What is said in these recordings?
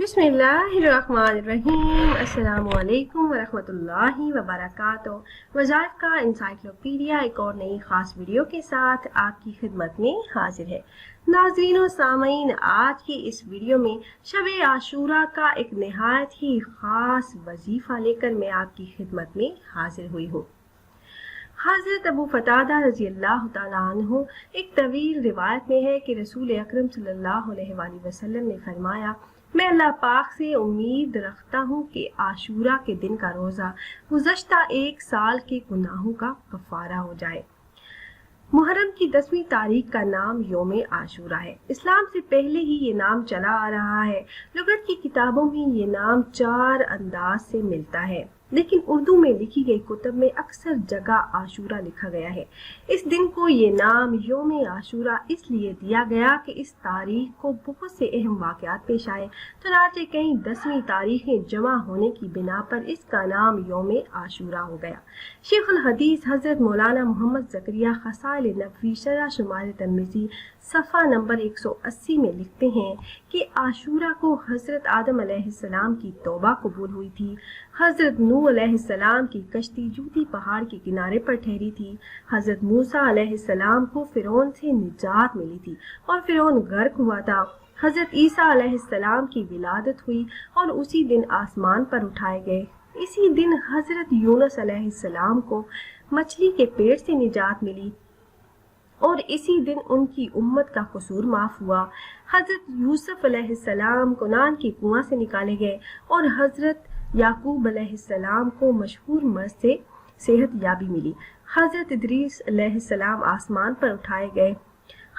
बिस्मिल्लाहिर्रहमानिर्रहीम। अस्सलामु अलैकुम वरहमतुल्लाहि वबरकातुहू। वज़ाइफ का इंसाइक्लोपीडिया एक और नई ख़ास वीडियो के साथ आपकी खिदमत में हाजिर है। नाज़रीन व सामीन, आज की इस वीडियो में शब आशूरा का एक नहायत ही ख़ास वजीफ़ा लेकर मैं आपकी खिदमत में हाजिर हुई हूँ। हज़रत अबू फ़तादा रज़ी अल्लाह तआला अन्हु एक तवील रिवायत में है कि रसूल अकरम सल्लल्लाहु अलैहि वसल्लम ने फरमाया, मैं अल्लाह पाक से उम्मीद रखता हूँ कि आशूरा के दिन का रोज़ा गुज़श्ता एक साल के गुनाहों का कफ़ारा हो जाए। मुहर्रम की 10वीं तारीख का नाम योम आशूरा है। इस्लाम से पहले ही ये नाम चला आ रहा है। लुगत की किताबों में ये नाम 4 अंदाज से मिलता है, लेकिन उर्दू में लिखी गई कुतुब में अक्सर जगह आशूरा लिखा गया है। इस दिन को ये नाम योम आशूरा इसलिए दिया गया कि इस तारीख को बहुत से अहम वाक़यात पेश आए, चनाचे कहीं 10वीं तारीखें जमा होने की बिना पर इसका नाम योम आशूरा हो गया। शेख अल हदीस हज़रत मौलाना मोहम्मद ज़करिया ख़साइल नबवी शरह शुमार तिर्मिज़ी सफ़ा नंबर 180 में लिखते हैं कि आशूरा को हज़रत आदम अलैहिस्सलाम की तौबा कबूल हुई थी। हज़रत नूह अलैहिस्सलाम की कश्ती जूदी पहाड़ के किनारे पर ठहरी थी। हज़रत मूसा अलैहिस्सलाम को फ़िरौन से निजात मिली थी और फ़िरौन गर्क हुआ था। हज़रत ईसा अलैहिस्सलाम की विलादत हुई और उसी दिन आसमान पर उठाए गए। इसी दिन हज़रत यूनुस अलैहिस्सलाम को मछली के पेट से निजात मिली और इसी दिन उनकी उम्मत का कसूर माफ़ हुआ। हज़रत यूसुफ अलैहिस्सलाम कुनान के कुआं से निकाले गए और हज़रत याकूब अलैहिस्सलाम को मशहूर मर्ज से सेहत याबी मिली। हज़रत इदरीस अलैहिस्सलाम आसमान पर उठाए गए।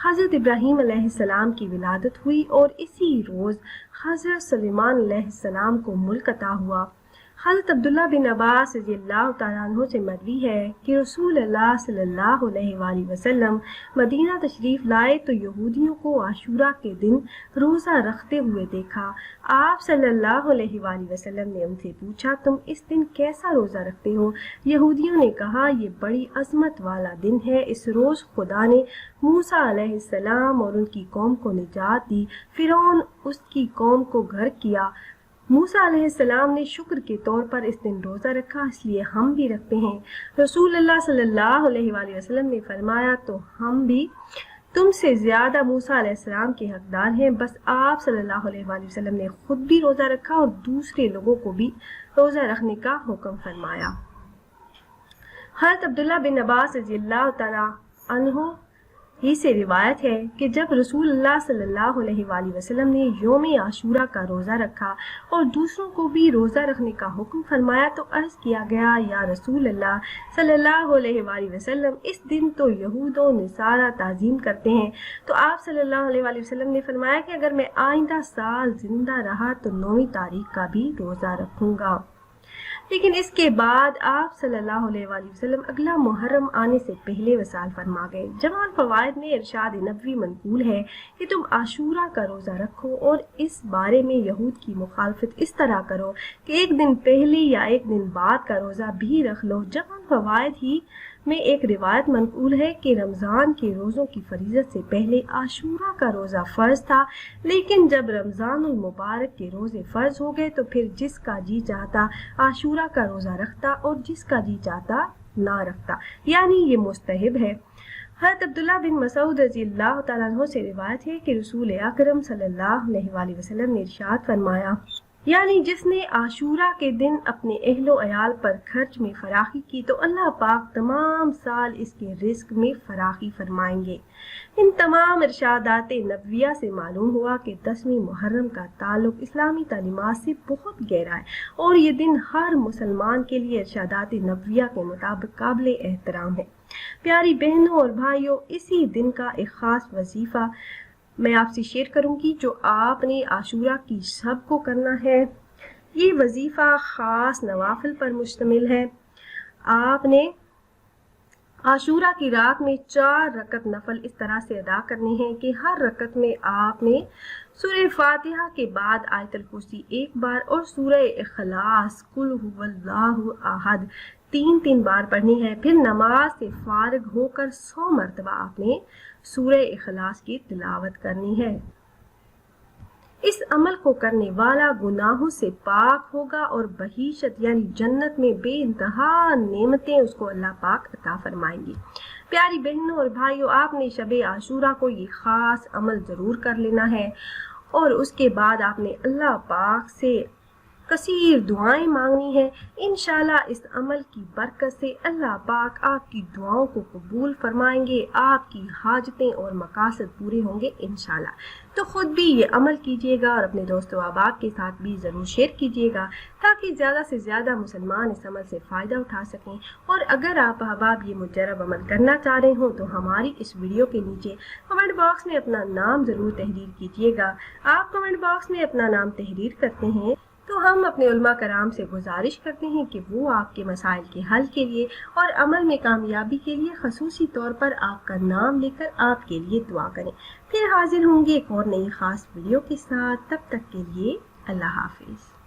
हज़रत इब्राहीम अलैहिस्सलाम की विलादत हुई और इसी रोज़ हज़रत सुलेमान अलैहिस्सलाम को मुल्क अता हुआ। हज़रत अब्दुल्ला बिन अब्बास रज़ियल्लाहु तआला अन्हु से मरवी है कि रसूल अल्लाह सल्लल्लाहु अलैहि वसल्लम मदीना तशरीफ़ लाए तो यहूदियों को आशूरा के दिन रोज़ा रखते हुए देखा। आप सल्लल्लाहु अलैहि वसल्लम ने उनसे पूछा, तुम इस दिन कैसा रोज़ा रखते हो? यहूदियों ने कहा, ये बड़ी अज़मत वाला दिन है। इस रोज़ खुदा ने मूसा अलैहिस्सलाम और उनकी कौम को निजात दी। फ़िरौन उसकी कौम को गर्क किया। मूसा अलैहिस्सलाम ने शुक्र के तौर पर इस दिन रोज़ा रखा, इसलिए हम भी रखते हैं। रसूल अल्लाह सल्लल्लाहु अलैहि वसल्लम ने फरमाया, तो हम भी तुमसे ज़्यादा मूसा अलैहिस्सलाम के हकदार हैं। बस आप सल्लल्लाहु अलैहि वसल्लम ने खुद भी रोज़ा रखा और दूसरे लोगों को भी रोज़ा रखने का हुक्म फरमाया। हज़रत अब्दुल्ला बिन अब्बास रज़ियल्लाहु तआला अन्हु ही से रिवायत है कि जब रसूलुल्लाह सल्लल्लाहु अलैहि वसल्लम ने योम आशूरा का रोज़ा रखा और दूसरों को भी रोज़ा रखने का हुक्म फरमाया तो अर्ज़ किया गया, या रसूल अल्लाह सल्लल्लाहु अलैहि वसल्लम, इस दिन तो यहूद और नसारा ताज़ीम करते हैं। तो आप सल्लल्लाहु अलैहि वसल्लम ने फरमाया कि अगर मैं आइंदा साल जिंदा रहा तो 9वीं तारीख का भी रोज़ा रखूँगा। लेकिन इसके बाद आप सल्लल्लाहु अलैहि वसल्लम अगला मुहर्रम आने से पहले वसाल फरमा गए। जमाल फवाइद में इरशाद नबवी मनकूल है कि तुम आशूरा का रोज़ा रखो और इस बारे में यहूद की मुखालफत इस तरह करो कि एक दिन पहले या एक दिन बाद का रोज़ा भी रख लो। जमाल फवाइद ही में एक रिवायत मनकूल है कि रमज़ान के रोज़ों की फरीज़त से पहले आशूरा का रोज़ा फ़र्ज था, लेकिन जब रमज़ानुल मुबारक के रोज़े फ़र्ज हो गए तो फिर जिसका जी चाहता आशूरा का रोज़ा रखता और जिसका जी चाहता ना रखता, यानी ये मुस्तहिब है। हज़रत अब्दुल्ला बिन मसूद रज़ियल्लाहु तआला अन्हु से रिवायत है कि रसूल अकरम सल्लल्लाहु अलैहि वसल्लम ने इरशाद फरमाया, यानी जिसने आशूरा के दिन अपने अहलो अयाल पर खर्च में फराखी की तो अल्लाह पाक तमाम साल इसके रिस्क में फराखी फरमाएंगे। इन तमाम इरशादात नबविया से मालूम हुआ कि 10वीं मुहर्रम का ताल्लुक इस्लामी तालीमात से बहुत गहरा है और ये दिन हर मुसलमान के लिए इरशादात नबविया के मुताबिक काबिल एहतराम है। प्यारी बहनों और भाइयों, इसी दिन का एक ख़ास वजीफ़ा मैं आपसे शेयर करूंगी जो आपने आशूरा की सब को करना है। ये वजीफ़ा ख़ास नवाफिल पर मुश्तमिल है। आपने आशूरा की रात में 4 रकत नफल इस तरह से अदा करने हैं कि हर रकत में आपने सूरह फातिहा के बाद आयतुल कुर्सी 1 बार और सूरह इखलास कुल हुवल्लाहु अहद 3-3 बार पढ़नी है। फिर नमाज से फारिग होकर 100 मरतबा आपने सूरह इखलास की तिलावत करनी है। اس عمل کو کرنے والا گناہوں سے پاک ہوگا اور بہیشت یعنی جنت میں بے انتہا نعمتیں اس کو اللہ پاک عطا فرمائیں گی۔ پیاری بہنوں اور بھائیوں، آپ نے شب عاشورہ کو یہ خاص عمل ضرور کر لینا ہے، اور اس کے بعد آپ نے اللہ پاک سے کثیر دعائیں مانگنی ہیں۔ انشاءاللہ اس عمل کی برکت سے اللہ پاک آپ کی دعاؤں کو قبول فرمائیں گے، آپ کی حاجتیں اور مقاصد پورے ہوں گے انشاءاللہ۔ تو خود بھی یہ عمل کیجیے گا اور اپنے دوست و احباب کے ساتھ بھی ضرور شیئر کیجیے گا، تاکہ زیادہ سے زیادہ مسلمان اس عمل سے فائدہ اٹھا سکیں۔ اور اگر آپ احباب یہ مجرب عمل کرنا چاہ رہے ہوں تو ہماری اس ویڈیو کے نیچے کمنٹ باکس میں اپنا نام ضرور تحریر کیجیے گا۔ آپ کمنٹ باکس میں اپنا نام تحریر کرتے ہیں تو ہم اپنے علماء کرام سے گزارش کرتے ہیں کہ وہ آپ کے مسائل کے حل کے لیے اور عمل میں کامیابی کے لیے خصوصی طور پر آپ کا نام لے کر آپ کے لیے دعا کریں۔ پھر حاضر ہوں گے ایک اور نئی خاص ویڈیو کے ساتھ، تب تک کے لیے اللہ حافظ۔